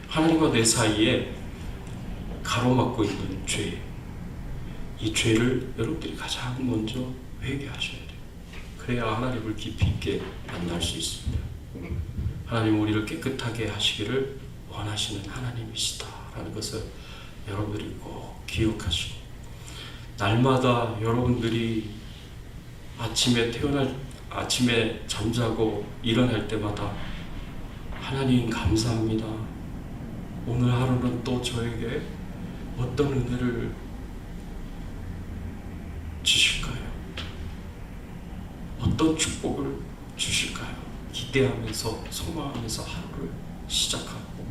S1: 하나님과 내 사이에 가로막고 있는 죄, 이 죄를 여러분들이 가장 먼저 회개하셔야 돼요. 그래야 하나님을 깊이 있게 만날 수 있습니다. 하나님 우리를 깨끗하게 하시기를 원하시는 하나님이시다라는 것을 여러분들이 꼭 기억하시고, 날마다 여러분들이 아침에 잠자고 일어날 때마다 하나님 감사합니다. 오늘 하루는 또 저에게 어떤 은혜를 주실까요? 어떤 축복을 주실까요? 기대하면서 소망하면서 하루를 시작하고,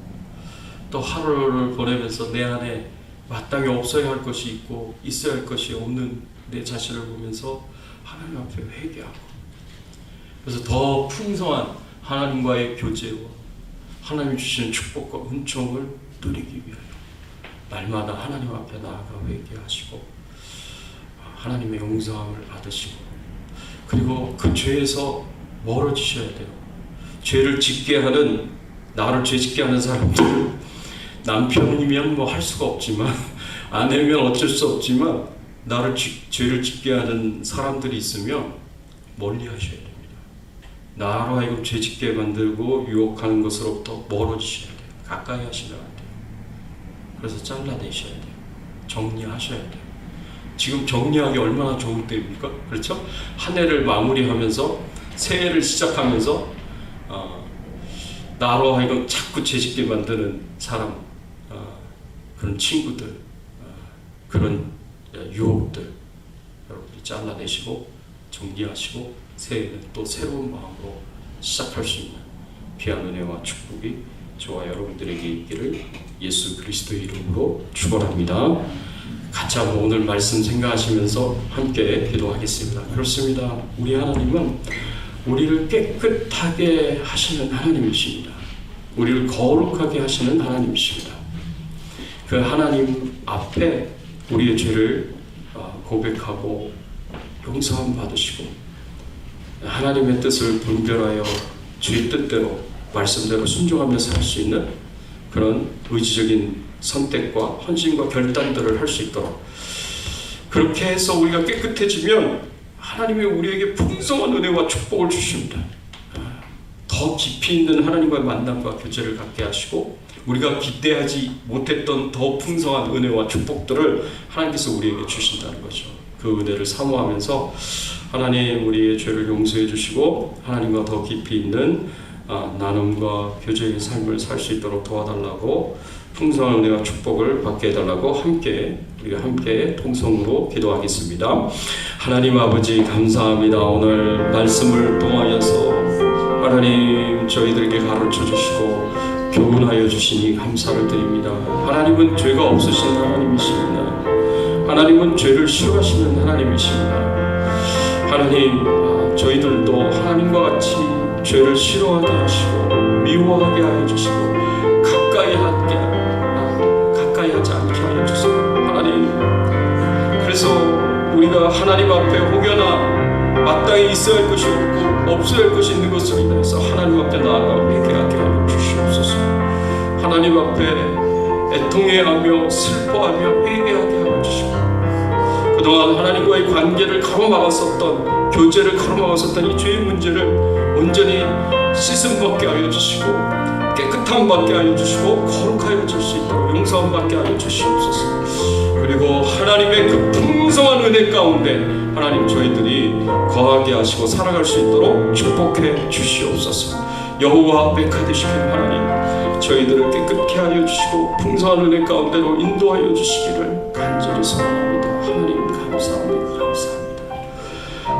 S1: 또 하루를 보내면서 내 안에 마땅히 없어야 할 것이 있고 있어야 할 것이 없는 내 자신을 보면서 하나님 앞에 회개하고, 그래서 더 풍성한 하나님과의 교제와 하나님이 주시는 축복과 은총을 누리기 위하여 날마다 하나님 앞에 나아가 회개하시고 하나님의 용서함을 받으시고, 그리고 그 죄에서 멀어지셔야 돼요. 죄를 짓게 하는, 나를 죄 짓게 하는 사람들, 남편이면 뭐 할 수가 없지만, 아내면 어쩔 수 없지만, 나를 죄를 짓게 하는 사람들이 있으면 멀리 하셔야 됩니다. 나로 하여금 죄 짓게 만들고 유혹하는 것으로부터 멀어지셔야 돼요. 가까이 하시면 안 돼요. 그래서 잘라내셔야 돼요. 정리하셔야 돼요. 지금 정리하기 얼마나 좋은 때입니까? 그렇죠? 한 해를 마무리하면서 새 해를 시작하면서 나로 하여금 자꾸 죄 짓게 만드는 사람, 그런 친구들, 그런 유혹들 여러분들이 잘라내시고 정리하시고 새해에는 또 새로운 마음으로 시작할 수 있는 귀한 은혜와 축복이 저와 여러분들에게 있기를 예수 그리스도의 이름으로 축원합니다. 같이 한번 오늘 말씀 생각하시면서 함께 기도하겠습니다. 그렇습니다. 우리 하나님은 우리를 깨끗하게 하시는 하나님이십니다. 우리를 거룩하게 하시는 하나님이십니다. 그 하나님 앞에 우리의 죄를 고백하고 용서함 받으시고 하나님의 뜻을 분별하여 주의 뜻대로 말씀대로 순종하며 살 수 있는 그런 의지적인 선택과 헌신과 결단들을 할 수 있도록 그렇게 해서 우리가 깨끗해지면 하나님이 우리에게 풍성한 은혜와 축복을 주십니다. 더 깊이 있는 하나님과의 만남과 교제를 갖게 하시고 우리가 기대하지 못했던 더 풍성한 은혜와 축복들을 하나님께서 우리에게 주신다는 거죠. 그 은혜를 사모하면서 하나님 우리의 죄를 용서해 주시고 하나님과 더 깊이 있는 나눔과 교제의 삶을 살 수 있도록 도와달라고 풍성한 은혜와 축복을 받게 해달라고 우리가 함께 통성으로 기도하겠습니다. 하나님 아버지 감사합니다. 오늘 말씀을 통하여서 하나님 저희들에게 가르쳐 주시고 교훈하여 주시니 감사를 드립니다. 하나님은 죄가 없으신 하나님이십니다. 하나님은 죄를 싫어하시는 하나님이십니다. 하나님 저희들도 하나님과 같이 죄를 싫어하게 하시고 미워하게 하여 주시고 가까이 하지 않게 하여 주시고 하나님 그래서 우리가 하나님 앞에 혹여나 마땅히 있어야 할 것이 없고 없어야 할 것이 있는 것을 인해서 하나님 앞에 나아가 회개하게 하여 주시옵소서. 하나님 앞에 애통해하며 슬퍼하며 회개하게 하여 주시고 그동안 하나님과의 관계를 가로막았었던 교제를 가로막았었던 이 죄의 문제를 온전히 씻음 받게 하여 주시고 깨끗함 받게 하여 주시고 거룩하여 줄 수 있도록 용서함 받게 하여 주시옵소서. 그리고 하나님의 그 풍성한 은혜 가운데 하나님 저희들이 거하게 하시고 살아갈 수 있도록 축복해 주시옵소서. 여호와 메카데시킨 하나님 저희들을 깨끗게 하여 주시고 풍성한 은혜 가운데로 인도하여 주시기를 간절히 소원합니다. 하나님 감사합니다.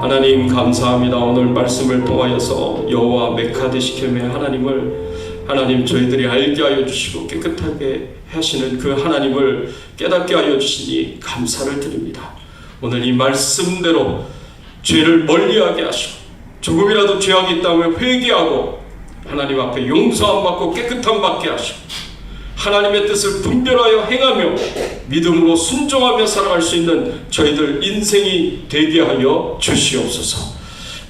S1: 하나님 감사합니다. 오늘 말씀을 통하여서 여호와 메카데시켐의 하나님을 하나님 저희들이 알게 하여 주시고 깨끗하게 하시는 그 하나님을 깨닫게 하여 주시니 감사를 드립니다. 오늘 이 말씀대로 죄를 멀리하게 하시고 조금이라도 죄악이 있다면 회개하고 하나님 앞에 용서함 받고 깨끗함 받게 하시고 하나님의 뜻을 분별하여 행하며 믿음으로 순종하며 살아갈 수 있는 저희들 인생이 되게 하여 주시옵소서.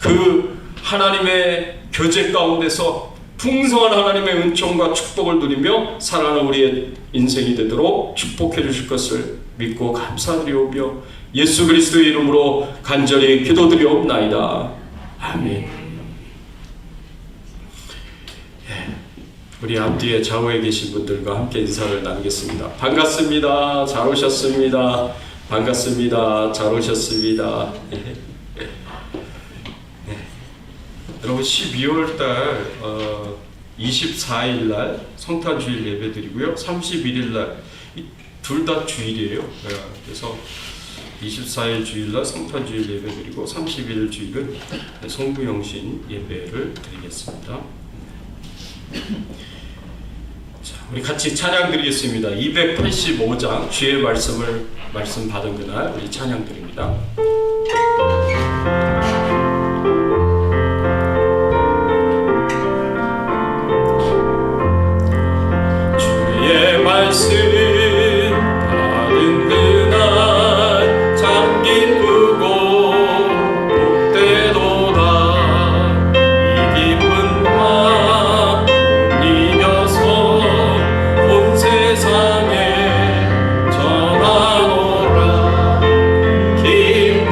S1: 그 하나님의 교제 가운데서 풍성한 하나님의 은총과 축복을 누리며 살아가는 우리의 인생이 되도록 축복해 주실 것을 믿고 감사드리오며 예수 그리스도의 이름으로 간절히 기도드리옵나이다. 아멘. 우리 앞뒤에 좌우에 계신 분들과 함께 인사를 나누겠습니다. 반갑습니다. 잘 오셨습니다. 반갑습니다. 잘 오셨습니다. 여러분 12월달 24일날 성탄주일 예배드리고요. 31일날 둘 다 주일이에요. 그래서 24일 주일날 성탄주일 예배드리고 31일 주일은 성부영신 예배를 드리겠습니다. 자, 우리 같이 찬양 드리겠습니다. 285장 주의 말씀 받은 그날 우리 찬양 드립니다. 주의 말씀 받은 그날 참 기쁘고 복되도다. 이 기쁜 밤 이겨서 온 세상에 전하노라. 기쁨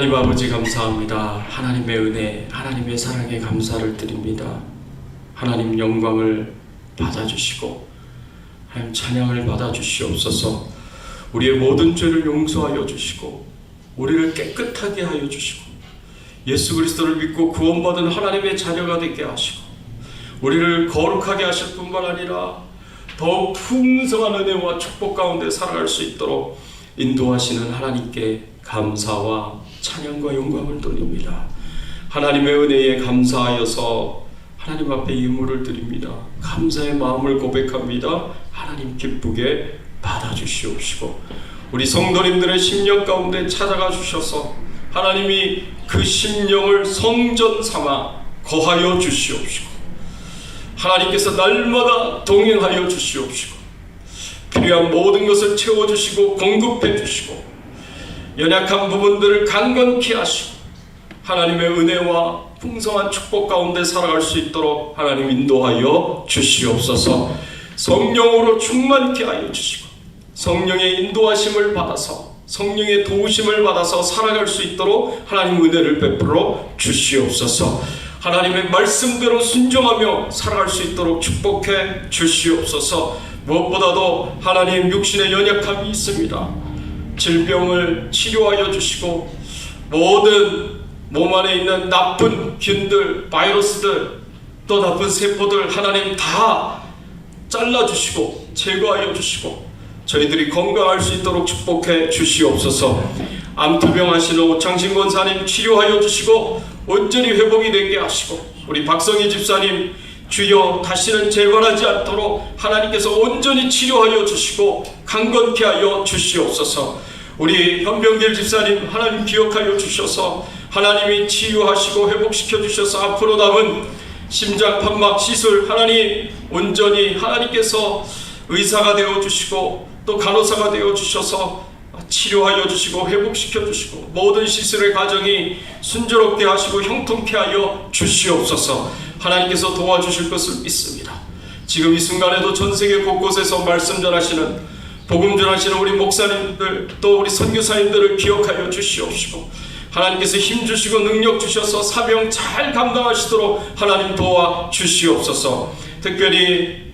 S1: 하나님 아버지 감사합니다. 하나님의 은혜, 하나님의 사랑에 감사를 드립니다. 하나님 영광을 받아주시고 하나님 찬양을 받아주시옵소서. 우리의 모든 죄를 용서하여 주시고 우리를 깨끗하게 하여 주시고 예수 그리스도를 믿고 구원받은 하나님의 자녀가 되게 하시고 우리를 거룩하게 하실 뿐만 아니라 더욱 풍성한 은혜와 축복 가운데 살아갈 수 있도록 인도하시는 하나님께 감사와 찬양과 영광을 돌립니다. 하나님의 은혜에 감사하여서 하나님 앞에 예물을 드립니다. 감사의 마음을 고백합니다. 하나님 기쁘게 받아주시옵시고 우리 성도님들의 심령 가운데 찾아가 주셔서 하나님이 그 심령을 성전 삼아 거하여 주시옵시고 하나님께서 날마다 동행하여 주시옵시고 필요한 모든 것을 채워주시고 공급해 주시고 연약한 부분들을 강건케 하시고 하나님의 은혜와 풍성한 축복 가운데 살아갈 수 있도록 하나님 인도하여 주시옵소서. 성령으로 충만케 하여 주시고 성령의 인도하심을 받아서 성령의 도우심을 받아서 살아갈 수 있도록 하나님 은혜를 베풀어 주시옵소서. 하나님의 말씀대로 순종하며 살아갈 수 있도록 축복해 주시옵소서. 무엇보다도 하나님 육신의 연약함이 있습니다. 질병을 치료하여 주시고 모든 몸 안에 있는 나쁜 균들, 바이러스들, 또 나쁜 세포들 하나님 다 잘라주시고 제거하여 주시고 저희들이 건강할 수 있도록 축복해 주시옵소서. 암투병 하시는 오창신 권사님 치료하여 주시고 온전히 회복이 되게 하시고 우리 박성희 집사님 주여 다시는 재발하지 않도록 하나님께서 온전히 치료하여 주시고 강건케 하여 주시옵소서. 우리 현병길 집사님 하나님 기억하여 주셔서 하나님이 치유하시고 회복시켜 주셔서 앞으로 남은 심장 판막 시술 하나님 온전히 하나님께서 의사가 되어 주시고 또 간호사가 되어 주셔서 치료하여 주시고 회복시켜 주시고 모든 시술의 과정이 순조롭게 하시고 형통케 하여 주시옵소서. 하나님께서 도와주실 것을 믿습니다. 지금 이 순간에도 전세계 곳곳에서 말씀 전하시는 복음 전하시는 우리 목사님들 또 우리 선교사님들을 기억하여 주시옵시고 하나님께서 힘 주시고 능력 주셔서 사명 잘 감당하시도록 하나님 도와 주시옵소서. 특별히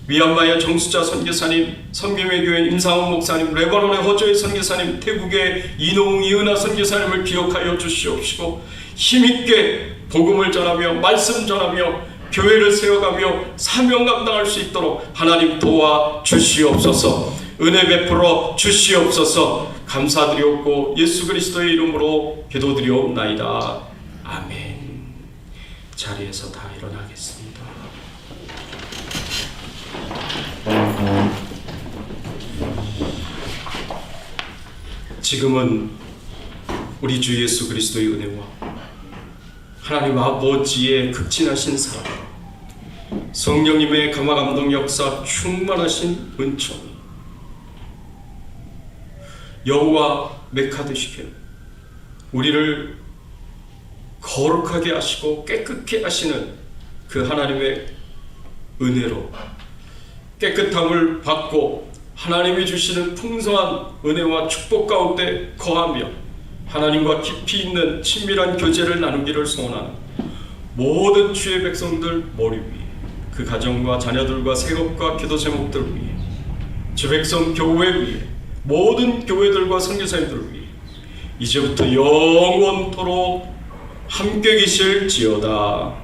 S1: 미얀마의 정수자 선교사님, 선김의 교회 임상훈 목사님, 레바논의 허조의 선교사님, 태국의 이노웅 이은하 선교사님을 기억하여 주시옵시고 힘있게 복음을 전하며 말씀 전하며 교회를 세워가며 사명 감당할 수 있도록 하나님 도와 주시옵소서. 은혜 베풀어 주시옵소서. 감사드리옵고 예수 그리스도의 이름으로 기도드리옵나이다. 아멘. 자리에서 다 일어나겠습니다. 지금은 우리 주 예수 그리스도의 은혜와 하나님 아버지의 극진하신 사랑, 성령님의 감화감동 역사 충만하신 은총이 여호와 메카드시게 우리를 거룩하게 하시고 깨끗게 하시는 그 하나님의 은혜로 깨끗함을 받고 하나님이 주시는 풍성한 은혜와 축복 가운데 거하며 하나님과 깊이 있는 친밀한 교제를 나누기를 소원하는 모든 주의 백성들 머리 위에 그 가정과 자녀들과 생업과 기도 제목들 위에 주 백성 교회 위에 모든 교회들과 선교사님들 위해 이제부터 영원토록 함께 계실지어다.